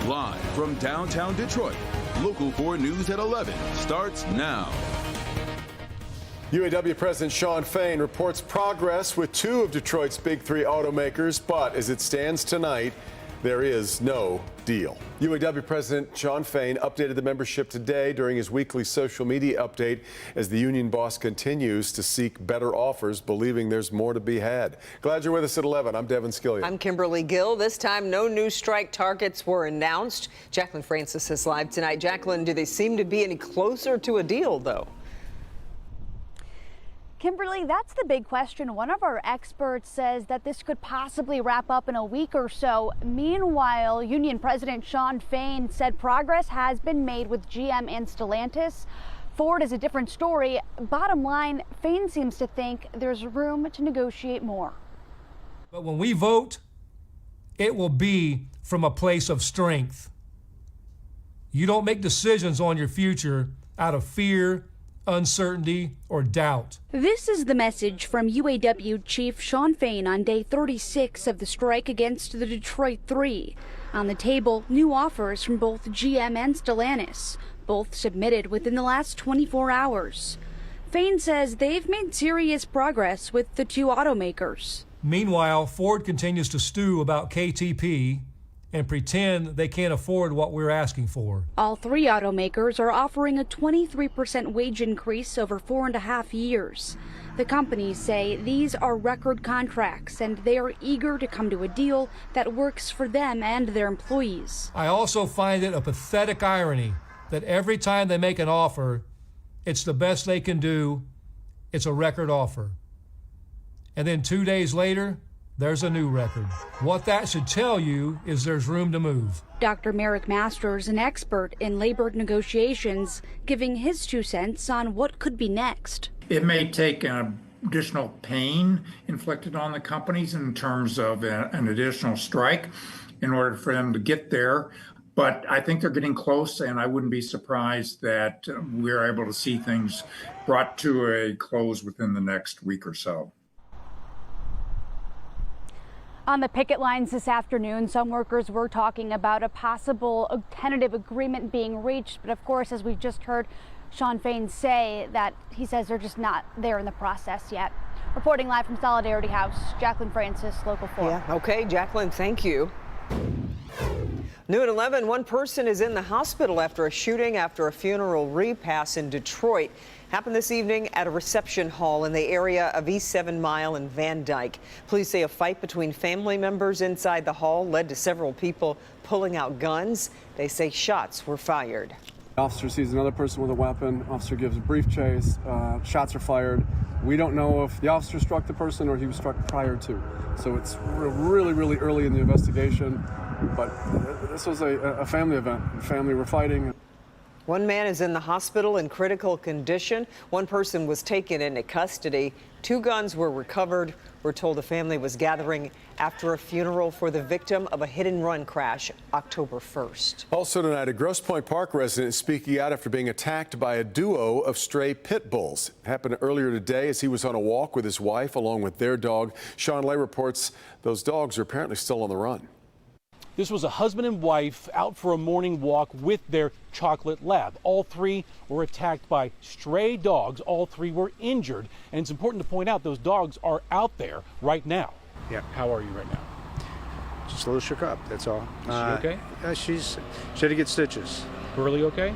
Live from downtown Detroit, Local 4 News at 11 starts now. UAW President Shawn Fain reports progress with two of Detroit's big three automakers, but as it stands tonight, there is no deal. UAW President Shawn Fain updated the membership today during his weekly social media update as the union boss continues to seek better offers, believing there's more to be had. Glad you're with us at 11. I'm Devin Skillian. I'm Kimberly Gill. This time, no new strike targets were announced. Jacqueline Francis is live tonight. Jacqueline, do they seem to be any closer to a deal, though? Kimberly, that's the big question. One of our experts says that this could possibly wrap up in a week or so. Meanwhile, Union President Shawn Fain said progress has been made with GM and Stellantis. Ford is a different story. Bottom line, Fain seems to think there's room to negotiate more. But when we vote, it will be from a place of strength. You don't make decisions on your future out of fear, uncertainty, or doubt. This is the message from UAW Chief Shawn Fain on day 36 of the strike against the Detroit Three. On the table, new offers from both GM and Stellantis, both submitted within the last 24 hours. Fain says they've made serious progress with the two automakers. Meanwhile, Ford continues to stew about KTP and pretend they can't afford what we're asking for. All three automakers are offering a 23% wage increase over 4.5 years. The companies say these are record contracts and they are eager to come to a deal that works for them and their employees. I also find it a pathetic irony that every time they make an offer, it's the best they can do. It's a record offer. And then 2 days later, there's a new record. What that should tell you is there's room to move. Dr. Merrick Masters, an expert in labor negotiations, giving his 2 cents on what could be next. It may take an additional pain inflicted on the companies in terms of an additional strike in order for them to get there. But I think they're getting close, and I wouldn't be surprised that we're able to see things brought to a close within the next week or so. On the picket lines this afternoon, some workers were talking about a possible tentative agreement being reached. But of course, as we just heard Shawn Fain say, that he says they're just not there in the process yet. Reporting live from Solidarity House, Jacqueline Francis, Local 4. Yeah, okay, Jacqueline, thank you. New at 11, one person is in the hospital after a shooting after a funeral repass in Detroit. Happened this evening at a reception hall in the area of East 7 Mile and Van Dyke. Police say a fight between family members inside the hall led to several people pulling out guns. They say shots were fired. The officer sees another person with a weapon. Officer gives a brief chase. Shots are fired. We don't know if the officer struck the person or he was struck prior to. So it's really, really early in the investigation. But this was a family event. The family were fighting. One man is in the hospital in critical condition. One person was taken into custody. 2 guns were recovered. We're told the family was gathering after a funeral for the victim of a hit-and-run crash October 1st. Also tonight, a Grosse Pointe Park resident is speaking out after being attacked by a duo of stray pit bulls. It happened earlier today as he was on a walk with his wife along with their dog. Sean Lay reports those dogs are apparently still on the run. This was a husband and wife out for a morning walk with their chocolate lab. All 3 were attacked by stray dogs. All 3 were injured. And it's important to point out those dogs are out there right now. Yeah. How are you right now? Just a little shook up, that's all. Is she okay? She had to get stitches. Burley okay?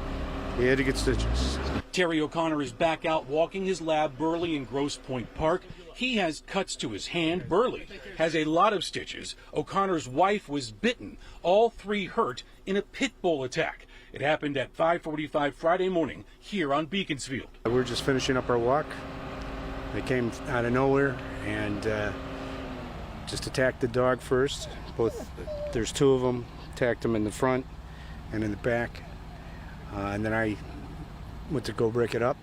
He had to get stitches. Terry O'Connor is back out walking his lab, Burley, in Grosse Pointe Park. He has cuts to his hand. Burley has a lot of stitches. O'Connor's wife was bitten. All 3 hurt in a pit bull attack. It happened at 5:45 Friday morning here on Beaconsfield. We were just finishing up our walk. They came out of nowhere and just attacked the dog first. There's 2 of them. Attacked them in the front and in the back. And then I went to go break it up.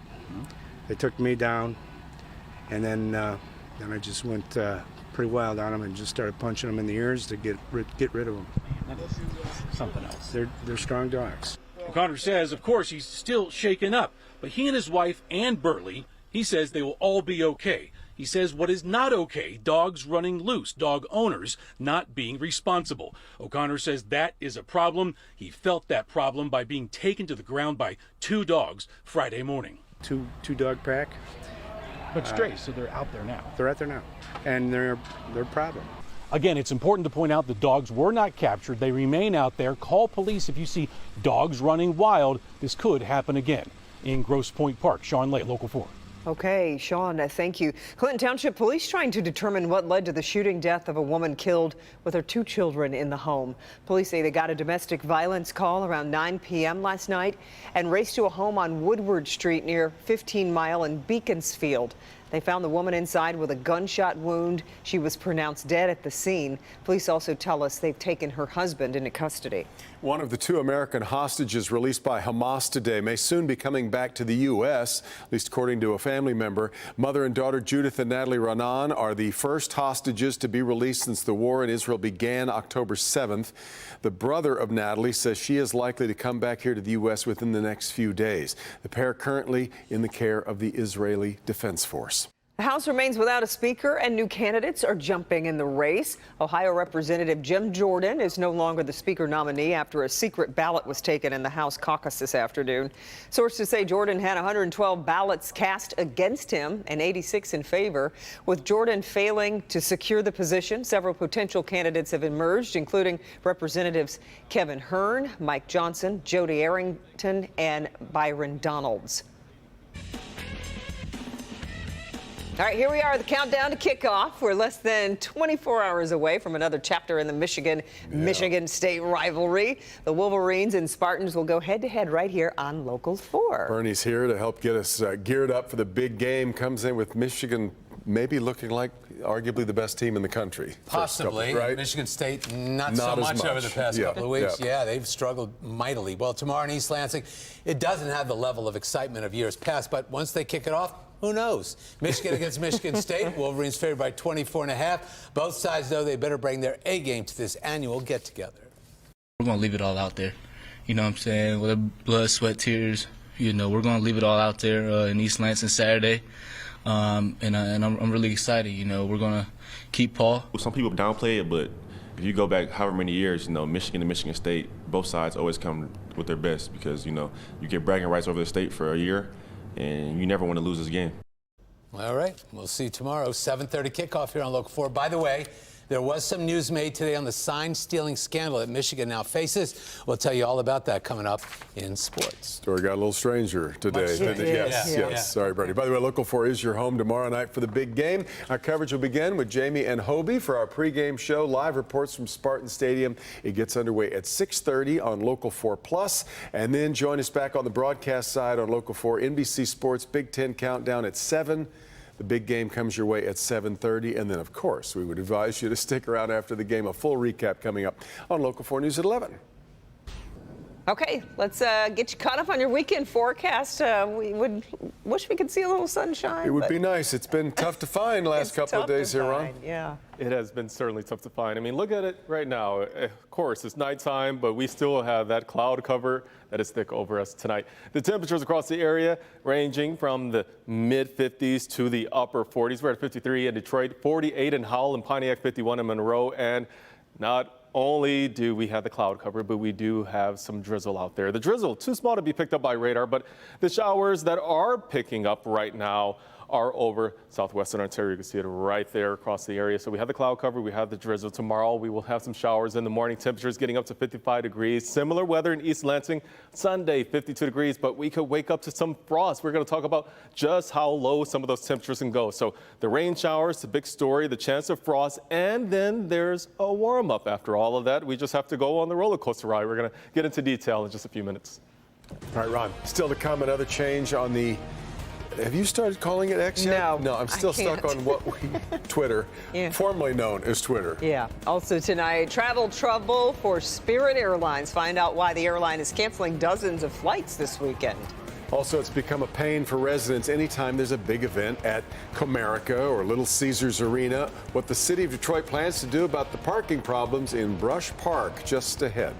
They took me down. And then I just went pretty wild on them and just started punching them in the ears to get rid of them. Something else. They're strong dogs. O'Connor says, of course, he's still shaken up, but he and his wife and Burley, he says they will all be okay. He says what is not okay, dogs running loose, dog owners not being responsible. O'Connor says that is a problem. He felt that problem by being taken to the ground by 2 dogs Friday morning. Two dog pack. But stray, so they're out there now. They're out there now, and they're a problem. Again, it's important to point out the dogs were not captured. They remain out there. Call police if you see dogs running wild. This could happen again. In Grosse Pointe Park, Sean Lay, Local 4. Okay, Sean, thank you. Clinton Township police trying to determine what led to the shooting death of a woman killed with her 2 children in the home. Police say they got a domestic violence call around 9 p.m. last night and raced to a home on Woodward Street near 15 Mile and Beaconsfield. They found the woman inside with a gunshot wound. She was pronounced dead at the scene. Police also tell us they've taken her husband into custody. One of the 2 American hostages released by Hamas today may soon be coming back to the U.S., at least according to a family member. Mother and daughter Judith and Natalie Ranan are the first hostages to be released since the war in Israel began October 7th. The brother of Natalie says she is likely to come back here to the U.S. within the next few days. The pair currently in the care of the Israeli Defense Force. The House remains without a speaker, and new candidates are jumping in the race. Ohio Representative Jim Jordan is no longer the speaker nominee after a secret ballot was taken in the House caucus this afternoon. Sources say Jordan had 112 ballots cast against him and 86 in favor. With Jordan failing to secure the position, several potential candidates have emerged, including Representatives Kevin Hern, Mike Johnson, Jody Arrington, and Byron Donalds. All right, here we are, the countdown to kickoff. We're less than 24 hours away from another chapter in the Michigan State rivalry. The Wolverines and Spartans will go head-to-head right here on Local 4. Bernie's here to help get us geared up for the big game. Comes in with Michigan maybe looking like arguably the best team in the country. Possibly. Right? Michigan State, not so much over the past couple of weeks. Yeah, they've struggled mightily. Well, tomorrow in East Lansing, it doesn't have the level of excitement of years past, but once they kick it off, who knows? Michigan against Michigan State. Wolverines favored by 24.5. Both sides, though, they better bring their A game to this annual get-together. We're going to leave it all out there. You know what I'm saying? With blood, sweat, tears. You know, we're going to leave it all out there in East Lansing Saturday. And I'm really excited. You know, we're going to keep Paul. Some people downplay it, but if you go back however many years, you know, Michigan and Michigan State, both sides always come with their best because, you know, you get bragging rights over the state for a year, and you never want to lose this game. All right, we'll see you tomorrow, 7:30 kickoff here on Local 4. By the way, there was some news made today on the sign-stealing scandal that Michigan now faces. We'll tell you all about that coming up in sports. Story got a little stranger today. Yes. Sorry, Bernie. By the way, Local 4 is your home tomorrow night for the big game. Our coverage will begin with Jamie and Hobie for our pregame show. Live reports from Spartan Stadium. It gets underway at 6:30 on Local 4 Plus. And then join us back on the broadcast side on Local 4 NBC Sports Big Ten Countdown at 7. The big game comes your way at 7:30. And then, of course, we would advise you to stick around after the game. A full recap coming up on Local 4 News at 11. Okay, let's get you caught up on your weekend forecast. We would wish we could see a little sunshine. It would be nice. It's been tough to find last couple of days here, Ron. Yeah. It has been certainly tough to find. I mean, look at it right now. Of course, it's nighttime, but we still have that cloud cover that is thick over us tonight. The temperatures across the area ranging from the mid-50s to the upper 40s. We're at 53 in Detroit, 48 in Howell and Pontiac, 51 in Monroe, and not only do we have the cloud cover, but we do have some drizzle out there. The drizzle, too small to be picked up by radar, but the showers that are picking up right now are over southwestern Ontario. You can see it right there across the area. So we have the cloud cover, we have the drizzle. Tomorrow we will have some showers in the morning. Temperatures getting up to 55 degrees. Similar weather in East Lansing. Sunday, 52 degrees, but we could wake up to some frost. We're going to talk about just how low some of those temperatures can go. So the rain showers, the big story, the chance of frost, and then there's a warm up after all of that. We just have to go on the roller coaster ride. We're going to get into detail in just a few minutes. All right, Ron, still to come, another change on the... Have you started calling it X yet? No, I'm still stuck on Twitter, formerly known as Twitter. Yeah. Also tonight, travel trouble for Spirit Airlines. Find out why the airline is canceling dozens of flights this weekend. Also, it's become a pain for residents anytime there's a big event at Comerica or Little Caesars Arena. What the city of Detroit plans to do about the parking problems in Brush Park just ahead.